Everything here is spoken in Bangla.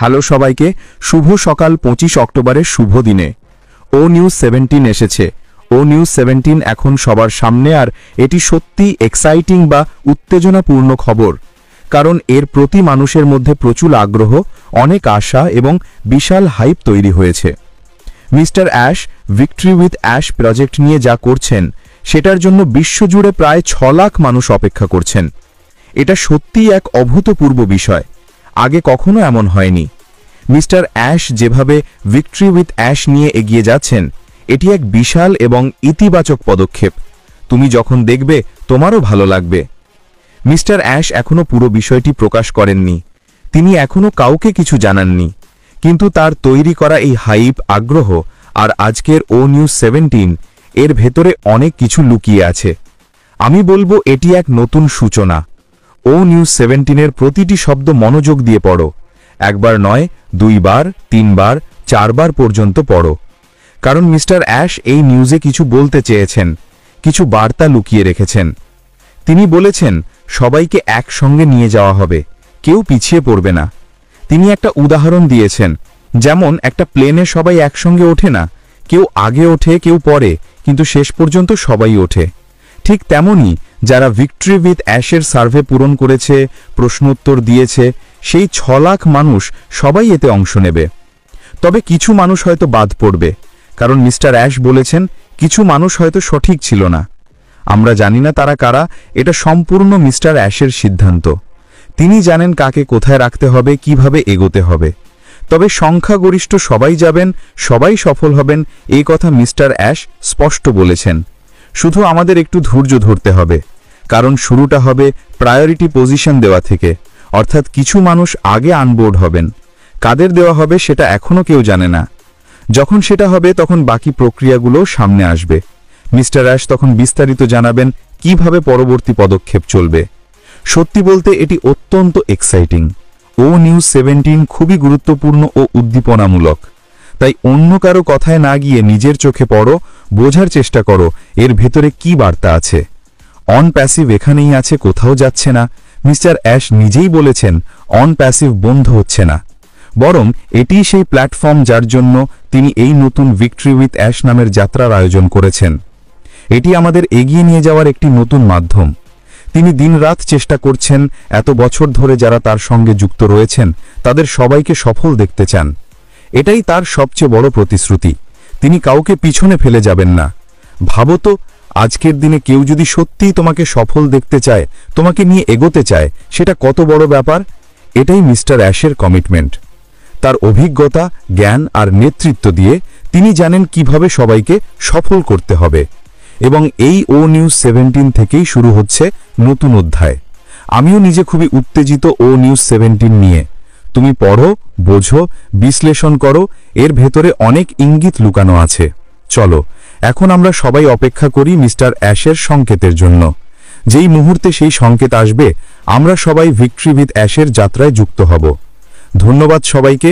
হ্যালো সবাইকে, শুভ সকাল 25 অক্টোবরের শুভ দিনে। ও নিউজ 17 এসেছে। ও নিউজ 17 এখন সবার সামনে, আর এটি সত্যি এক্সাইটিং বা উত্তেজনাপূর্ণ খবর, কারণ এর প্রতি মানুষের মধ্যে প্রচুর আগ্রহ, অনেক আশা এবং বিশাল হাইপ তৈরি হয়েছে। Mister ash victory with ash project নিয়ে যা করছেন সেটার জন্য বিশ্বজুড়ে প্রায় 6 লাখ মানুষ অপেক্ষা করছেন। এটা সত্যিই এক অভূতপূর্ব বিষয়, আগে কখনো এমন হয়নি। মিস্টার অ্যাশ যেভাবে ভিক্টরি উইথ অ্যাশ নিয়ে এগিয়ে যাচ্ছেন, এটি এক বিশাল এবং ইতিবাচক পদক্ষেপ। তুমি যখন দেখবে তোমারও ভালো লাগবে। মিস্টার অ্যাশ এখনো পুরো বিষয়টি প্রকাশ করেননি, তিনি এখনো কাউকে কিছু জানাননি, কিন্তু তার তৈরি করা এই হাইপ, আগ্রহ আর আজকের ও নিউজ 17 এর ভেতরে অনেক কিছু লুকিয়ে আছে। আমি বলবো এটি এক নতুন সূচনা। ও নিউজ 17 এর প্রতিটি শব্দ মনোযোগ দিয়ে পড়ো, একবার নয়, 2 বার, 3 বার, 4 বার পর্যন্ত পড়ো, কারণ মিস্টার অ্যাশ এই নিউজে কিছু বলতে চেয়েছেন, কিছু বার্তা লুকিয়ে রেখেছেন। তিনি বলেছেন সবাইকে একসঙ্গে নিয়ে যাওয়া হবে, কেউ পিছিয়ে পড়বে না। তিনি একটা উদাহরণ দিয়েছেন, যেমন একটা প্লেনে সবাই একসঙ্গে ওঠে না, কেউ আগে ওঠে, কেউ পরে, কিন্তু শেষ পর্যন্ত সবাই ওঠে। ঠিক তেমনি যারা ভিক্টরি উইথ অ্যাশের সার্ভে পূরণ করেছে, প্রশ্নোত্তর দিয়েছে, সেই 6 লাখ মানুষ সবাই এতে অংশ নেবে। তবে কিছু মানুষ হয়তো বাদ পড়বে, কারণ মিস্টার অ্যাশ বলেছেন কিছু মানুষ হয়তো সঠিক ছিল না। আমরা জানি না তারা কারা, এটা সম্পূর্ণ মিস্টার অ্যাশের সিদ্ধান্ত। তিনি জানেন কাকে কোথায় রাখতে হবে, কিভাবে এগোতে হবে। তবে সংখ্যাগরিষ্ঠ সবাই যাবেন, সবাই সফল হবেন, এই কথা মিস্টার অ্যাশ স্পষ্ট বলেছেন। শুধু আমাদের একটু ধৈর্য ধরতে হবে, কারণ শুরুটা হবে প্রায়োরিটি পজিশন দেওয়া থেকে, অর্থাৎ কিছু মানুষ আগে আনবোর্ড হবেন। কাদের দেওয়া হবে সেটা এখনো কেউ জানে না। যখন সেটা হবে তখন বাকি প্রক্রিয়াগুলো সামনে আসবে। মিস্টার অ্যাশ তখন বিস্তারিত জানাবেন কিভাবে পরবর্তী পদক্ষেপ চলবে। সত্যি বলতে এটি অত্যন্ত এক্সাইটিং। ও নিউজ 17 খুবই গুরুত্বপূর্ণ ও উদ্দীপনামূলক। তাই অন্য কারো কথায় না গিয়ে নিজের চোখে পড়ো, বোঝার চেষ্টা করো এর ভেতরে কি বার্তা আছে। অন প্যাসিভ এখানেই আছে, কোথাও যাচ্ছে না। মিস্টার অ্যাশ নিজেই বলেছেন অন প্যাসিভ বন্ধ হচ্ছে না, বরং এটিই সেই প্ল্যাটফর্ম যার জন্য তিনি এই নতুন ভিক্টরি উইথ অ্যাশ নামের যাত্রার আয়োজন করেছেন। এটি আমাদের এগিয়ে নিয়ে যাওয়ার একটি নতুন মাধ্যম। তিনি দিনরাত চেষ্টা করছেন, এত বছর ধরে যারা তার সঙ্গে যুক্ত রয়েছেন তাদের সবাইকে সফল দেখতে চান। এটাই তার সবচেয়ে বড় প্রতিশ্রুতি। তিনি কাউকে পিছনে ফেলে যাবেন না। ভাবো তো, আজকের দিনে কেউ যদি সত্যিই তোমাকে সফল দেখতে চায়, তোমাকে নিয়ে এগোতে চায়, সেটা কত বড় ব্যাপার। এটাই মিস্টার অ্যাশের কমিটমেন্ট। তার অভিজ্ঞতা, জ্ঞান আর নেতৃত্ব দিয়ে তিনি জানেন কিভাবে সবাইকে সফল করতে হবে। এবং এই ও নিউজ 17 থেকেই শুরু হচ্ছে নতুন অধ্যায়। আমিও নিজে খুবই উত্তেজিত ও নিউজ 17 নিয়ে। তুমি পড়ো, বোঝো, বিশ্লেষণ করো, এর ভেতরে অনেক ইঙ্গিত লুকানো আছে। চলো এখন আমরা সবাই অপেক্ষা করি মিস্টার অ্যাশের সংকেতের জন্য। যেই মুহূর্তে সেই সংকেত আসবে, আমরা সবাই ভিক্টরি উইথ অ্যাশের যাত্রায় যুক্ত হব। ধন্যবাদ সবাইকে।